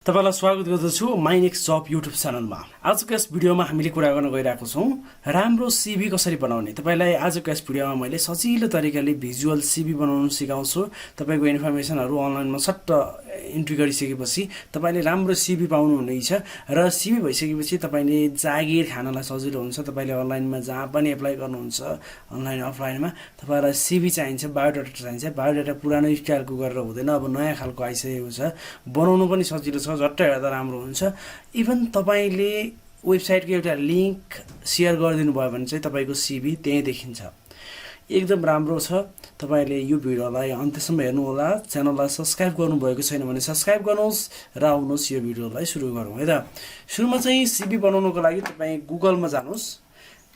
तपाईलाई स्वागत गर्दछु माई नेक्स्ट जब युट्युब च्यानलमा। आजको यस भिडियोमा हामीले कुरा गर्न गइरहेको छौं राम्रो सिभी कसरी बनाउने। तपाईलाई आजको यस भिडियोमा मैले सजिलो तरिकाले भिजुअल सिभी बनाउन सिकाउँछु। तपाईको इन्फर्मेसनहरु अनलाइनमा सट्ट इन्ट्री गरिसकेपछि तपाईले राम्रो सिभी पाउनु हुनेछ र सिभी भइसकेपछि तपाईले जागिर खानलाई सजिलो हुन्छ। तपाईले अनलाइनमा जहाँ पनि एप्लाई गर्नुहुन्छ अनलाइन अफलाइनमा तपाईलाई सिभी चाहिन्छ, बायोडाटा चाहिन्छ। बायोडाटा पुरानो स्टाइलको गरेर हुँदैन, अब नयाँ खालको आइसकेको छ, बनाउनु पनि सजिलो छ, झट्ट हेर्दा राम्रो हुन्छ। इभन तपाईले वेबसाइटको एउटा लिंक शेयर गरिदिनु भयो भने चाहिँ तपाईको सिभी त्यही देखिन्छ। एकदम राम्रो छ। तपाईले यो भिडियोलाई अन्त्यसम्म हेर्नु होला। च्यानललाई सब्स्क्राइब गर्नु भएको छैन भने सब्स्क्राइब गर्नुहोस् र आउनुहोस् यो भिडियोलाई सुरु गरौँ है त। सुरुमा चाहिँ सिभी बनाउनको लागि तपाई गुगलमा जानुहोस्।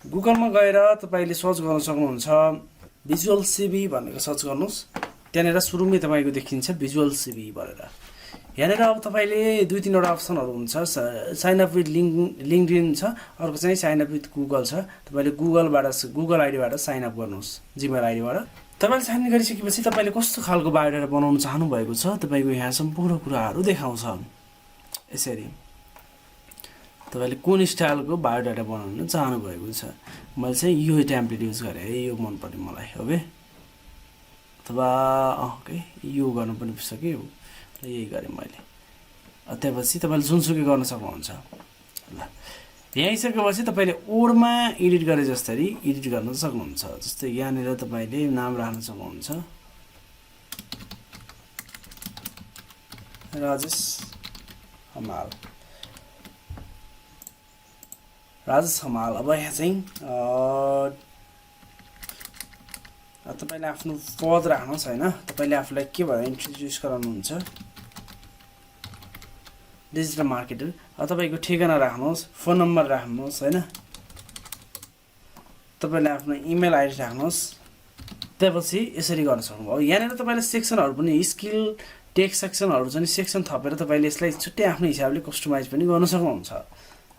गुगलमा गएर तपाईले सर्च गर्न सक्नुहुन्छ भिजुअल सिभी भनेर सर्च गर्नुहोस्। त्यहाँनेर सुरुमै तपाईको देखिन्छ भिजुअल सिभी भनेर। यहाँनेर अब तपाईले दुई तीनवटा अप्सनहरु हुन्छ। साइन अप विथ लिंक्डइन छ, अर्को चाहिँ साइन अप विथ गुगल छ। तपाईले गुगल आइडीबाट साइन अप गर्नुहोस्, जीमेल आइडीबाट। तपाईले साइन गरिसकेपछि तपाईले कस्तो खालको बायोडाटा बनाउन चाहनु भएको छ तपाईको यहाँ सम्पूर्ण कुराहरु देखाउँछ। यसरी तपाईले कुन स्टाइलको बायोडाटा बनाउन चाहनु भएको छ। मैले चाहिँ यो टेम्प्लेट युज गरे, यो मन पर्यो मलाई। ओके, अथवा ओके यो गर्न पनि सक्यो, यही गरे मैले। त्यसपछि तपाईले जुनसुकै गर्न सक्नुहुन्छ। ल यहाँ आइसकेपछि तपाईले ओडमा एडिट गरे जस्तै एडिट गर्न सक्नुहुन्छ। जस्तै यहाँनेर तपाईले नाम राख्न सक्नुहुन्छ, राजेश हमाल। अब यहाँ चाहिँ तपाईले आफ्नो पद राख्नुहोस् हैन। तपाईले आफुलाई के भनेर इन्ट्रोड्युस गराउनुहुन्छ, डिजिटल मार्केटर। तपाईको ठेगाना राख्नुहोस्, फोन नम्बर राख्नुहोस् हैन। तपाईले आफ्नो इमेल आइडी राख्नुहोस्। त्यसपछि यसरी गर्न सक्नुभयो। यहाँनेर तपाईले सेक्सनहरु पनि स्किल टेक्स्ट सेक्सनहरु चाहिँ सेक्सन थपेर तपाईले यसलाई छुट्टै आफ्नो हिसाबले कस्टमाइज पनि गर्न सक्नुहुन्छ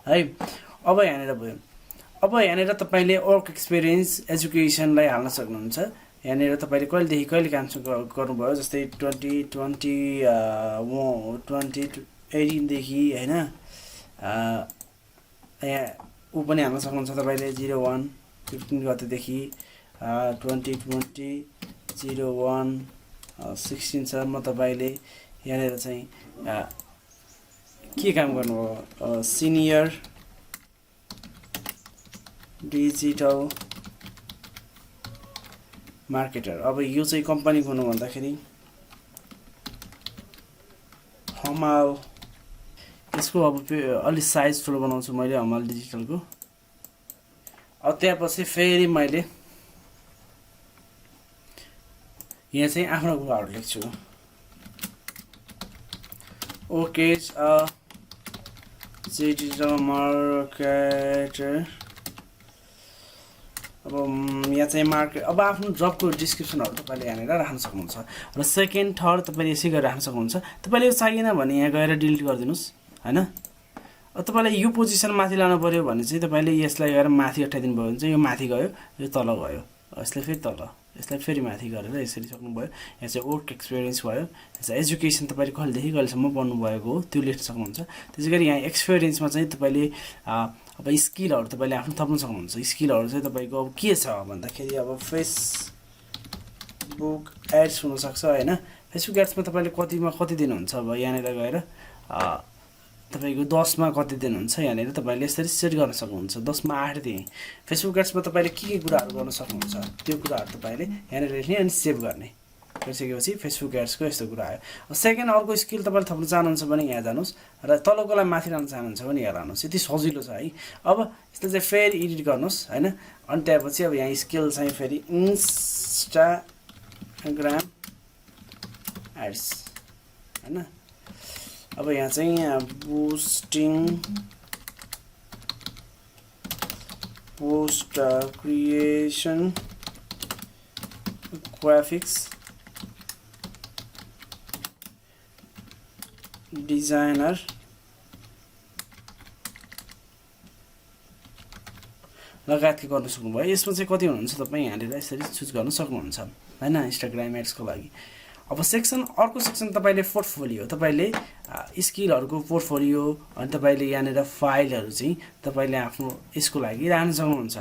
है। अब यहाँनेर भयो। अब यहाँनेर तपाईले वर्क एक्सपिरियन्स एजुकेसनलाई हाल्न सक्नुहुन्छ। यहाँनेर तपाईले कहिलेदेखि कहिले काम गर्नुभयो, जस्तै 2018 देखि हैन। यहाँ उ पनि हाल्न सक्नुहुन्छ तपाईले 01/15 गतेदेखि 2020 01/16 सम्म तपाईले यहाँनेर चाहिँ के काम गर्नुभयो, सिनियर डिजिटल मार्केटर। अब यो चाहिँ कम्पनी हुनु भन्दाखेरि हमाल, यसको अब अलि साइज ठुलो बनाउँछु मैले हमाल डिजिटलको। अब त्यसपछि फेरि मैले यहाँ चाहिँ आफ्नो कुराहरु लेख्छु। Okay, digital marketer. अब यहाँ चाहिँ मार्केट, अब आफ्नो जबको डिस्क्रिप्सनहरु तपाईले यहाँनेर राख्न सक्नुहुन्छ। र सेकेन्ड थर्ड तपाईले यसै गरी राख्न सक्नुहुन्छ। तपाईले यो चाहिएन भने यहाँ गएर डिलिट गरिदिनुस् हैन। अब तपाईलाई यो पोजिसन माथि लानु पर्यो भने चाहिँ तपाईले यसलाई गएर माथि हटाइदिनु भयो भने चाहिँ यो माथि गयो, यो तल गयो। यसलाई फेरि तल, यसलाई फेरि माथि गरेर यसरी सक्नुभयो। यहाँ चाहिँ वर्क एक्सपिरियन्स भयो। यहाँ एजुकेसन तपाईले कहिलेदेखि कहिलेसम्म पढ्नु भएको हो त्यो लेख्न सक्नुहुन्छ। त्यसैगरी यहाँ एक्सपिरियन्समा चाहिँ तपाईले अब स्किलहरु तपाईले आफ्नो थप्न सक्नुहुन्छ। स्किलहरु चाहिँ तपाईको अब के छ भन्दाखेरि अब फेसबुक एड्स हुन सक्छ हैन। फेसबुक एड्समा तपाईले कतिमा कति दिनुहुन्छ, अब यहाँनेर गएर तपाईको 10 मा कति दिनुहुन्छ यहाँनेर तपाईले यसरी सेट गर्न सक्नुहुन्छ। 10 मा 8 दिए। फेसबुक एड्समा तपाईले के कुराहरु गर्न सक्नुहुन्छ त्यो कुराहरु तपाईले यहाँनेर लेख्ने अनि सेभ गर्ने। गरिसकेपछि फेसबुक एड्सको यस्तो कुरा आयो। सेकेन्ड अर्को स्किल तपाईले थप्न चाहनुहुन्छ भने यहाँ जानुस् र तलकोलाई माथि लान चाहनुहुन्छ भने यहाँ लानुस्। यति सजिलो छ है। अब यसले चाहिँ फेरि एडिट गर्नुस् हैन। अनि त्यसपछि अब यहाँ स्किल चाहिँ फेरि इन्स्टाग्राम एड्स हैन। अब यहाँ चाहिँ boosting post creation graphics designer लगायतले गर्न सक्नुभयो। यसमा चाहिँ कति हुनुहुन्छ तपाई यहाँले यसरी चुज गर्न सक्नुहुन्छ हैन इन्स्टाग्राम एड्सको लागि। अब अर्को सेक्सन तपाईँले पोर्टफोलियो, तपाईँले स्किलहरूको पोर्टफोलियो अनि तपाईँले यहाँनिर फाइलहरू चाहिँ तपाईँले आफ्नो यसको लागि राख्न सक्नुहुन्छ।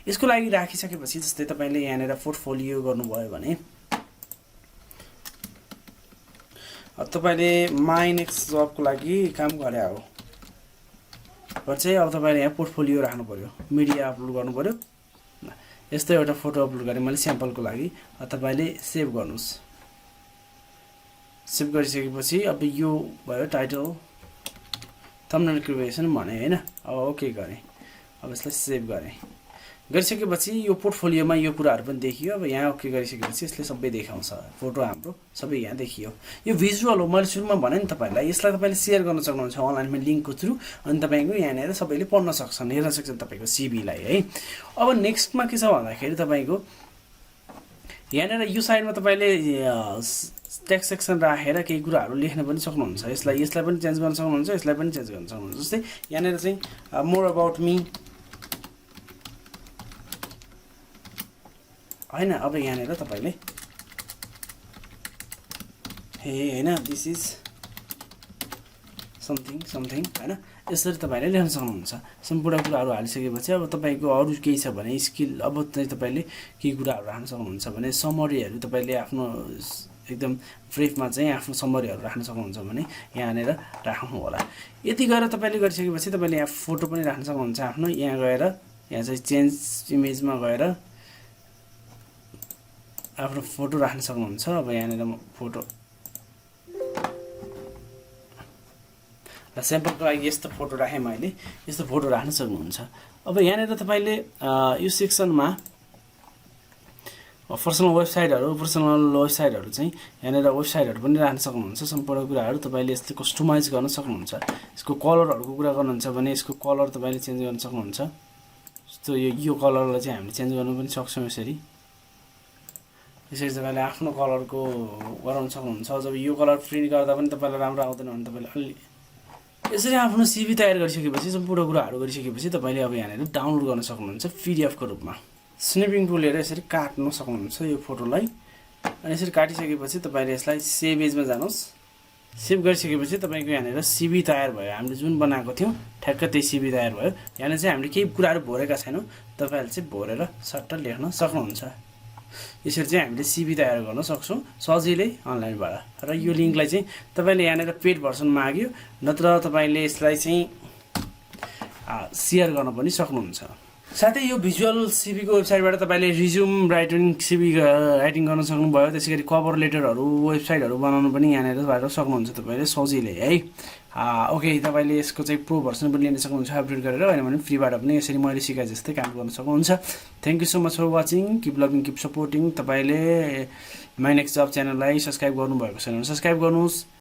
यसको लागि राखिसकेपछि जस्तै तपाईँले यहाँनिर पोर्टफोलियो गर्नुभयो भने तपाईँले माई नेक्स्ट जबको लागि काम गरे हो चाहिँ अब तपाईँले यहाँ पोर्टफोलियो राख्नु पर्यो, मिडिया अपलोड गर्नु पर्यो। यस्तो एउटा फोटो अपलोड गरेँ मैले स्याम्पलको लागि। तपाईँले सेभ गर्नुहोस्। सेभ गरिसकेपछि अब यो भयो टाइटल, थम्बनेल क्रिएसन भने हैन। अब ओके गरेँ। अब यसलाई सेभ गरेँ। गरिसकेपछि यो पोर्टफोलियोमा यो कुराहरू पनि देखियो। अब यहाँ ओके गरिसकेपछि यसले सबै देखाउँछ, फोटो हाम्रो सबै यहाँ देखियो। यो भिजुअल हो, मैले सुरुमा भने नि तपाईँलाई। यसलाई तपाईँले सेयर गर्न सक्नुहुन्छ अनलाइनमा लिङ्कको थ्रु, अनि तपाईँको यहाँनिर सबैले पढ्न सक्छन्, हेर्न सक्छन् तपाईँको सिभीलाई है। अब नेक्स्टमा के छ भन्दाखेरि तपाईँको यहाँनिर यो साइडमा तपाईँले टेक्स्ट सेक्सन राखेर केही कुराहरू लेख्न पनि सक्नुहुन्छ। यसलाई पनि चेन्ज गर्न सक्नुहुन्छ, यसलाई पनि चेन्ज गर्न सक्नुहुन्छ। जस्तै यहाँनिर चाहिँ मोर अबाउट मी हैन। अब यहाँनिर तपाईँले हैन दिस इज समथिङ हैन, यसरी तपाईँले लेख्न सक्नुहुन्छ। सम्पूर्ण कुराहरू हालिसकेपछि अब तपाईँको अरू केही छ भने स्किल, अब चाहिँ तपाईँले केही कुराहरू राख्न सक्नुहुन्छ भने समरीहरू तपाईँले आफ्नो एकदम ब्रिफमा चाहिँ आफ्नो समरीहरू राख्न सक्नुहुन्छ भने यहाँनिर राख्नु होला। यति गरेर तपाईँले गरिसकेपछि तपाईँले यहाँ फोटो पनि राख्न सक्नुहुन्छ आफ्नो। यहाँ गएर यहाँ चाहिँ चेन्ज इमेजमा गएर आफ्नो फोटो राख्न सक्नुहुन्छ। अब यहाँनिर फोटो र स्याम्पलको लागि यस्तो फोटो राखेँ मैले, यस्तो फोटो राख्न सक्नुहुन्छ। अब यहाँनिर तपाईँले यो सेक्सनमा पर्सनल वेबसाइटहरू चाहिँ यहाँनिर वेबसाइटहरू पनि राख्न सक्नुहुन्छ। सम्पूर्ण कुराहरू तपाईँले यस्तो कस्टमाइज गर्न सक्नुहुन्छ। यसको कलरहरूको कुरा गर्नुहुन्छ भने यसको कलर तपाईँले चेन्ज गर्न सक्नुहुन्छ। जस्तो यो कलरलाई चाहिँ हामीले चेन्ज गर्नु पनि सक्छौँ। यसरी तपाईँले आफ्नो कलरको गराउन सक्नुहुन्छ। जब यो कलर प्रिन्ट गर्दा पनि तपाईँलाई राम्रो आउँदैन भने तपाईँले अलि यसरी आफ्नो सिभी तयार गरिसकेपछि, सम्पूर्ण कुराहरू गरिसकेपछि तपाईँले अब यहाँनिर डाउनलोड गर्न सक्नुहुन्छ पिडिएफको रूपमा। स्निपिङ टुल लिएर यसरी काट्न सक्नुहुन्छ यो फोटोलाई। अनि यसरी काटिसकेपछि तपाईँले यसलाई सेभ एजमा जानुहोस्। सेभ गरिसकेपछि तपाईँको यहाँनिर सिभी तयार भयो। हामीले जुन बनाएको थियौँ ठ्याक्क त्यही सिभी तयार भयो। यहाँनिर चाहिँ हामीले केही कुराहरू भरेका छैनौँ, तपाईँहरूले चाहिँ भरेर सट्ट लेख्न सक्नुहुन्छ। यसरी चाहिँ हामीले सिभी तयार गर्न सक्छौँ सजिलै अनलाइनबाट। र यो लिङ्कलाई चाहिँ तपाईँले यहाँनिर पेड भर्सन माग्यो, नत्र तपाईँले यसलाई चाहिँ सेयर गर्न पनि सक्नुहुन्छ। साथै यो भिजुअल सिभीको वेबसाइटबाट तपाईँले रिज्युम सिभी राइटिङ गर्न सक्नुभयो। त्यसै गरी कभर लेटरहरू वेबसाइटहरू बनाउनु पनि यहाँनिरबाट सक्नुहुन्छ तपाईँले सजिलै है। ओके, तपाईँले यसको चाहिँ प्रो भर्सन पनि लिन सक्नुहुन्छ अपडेट गरेर, होइन भने फ्रीबाट पनि यसरी मैले सिकाए जस्तै काम गर्न सक्नुहुन्छ। Thank you so much for watching. Keep loving, keep supporting. तपाईँले माई नेक्स्ट जब च्यानललाई सब्सक्राइब गर्नुभएको छैन भने सब्सक्राइब गर्नुहोस्।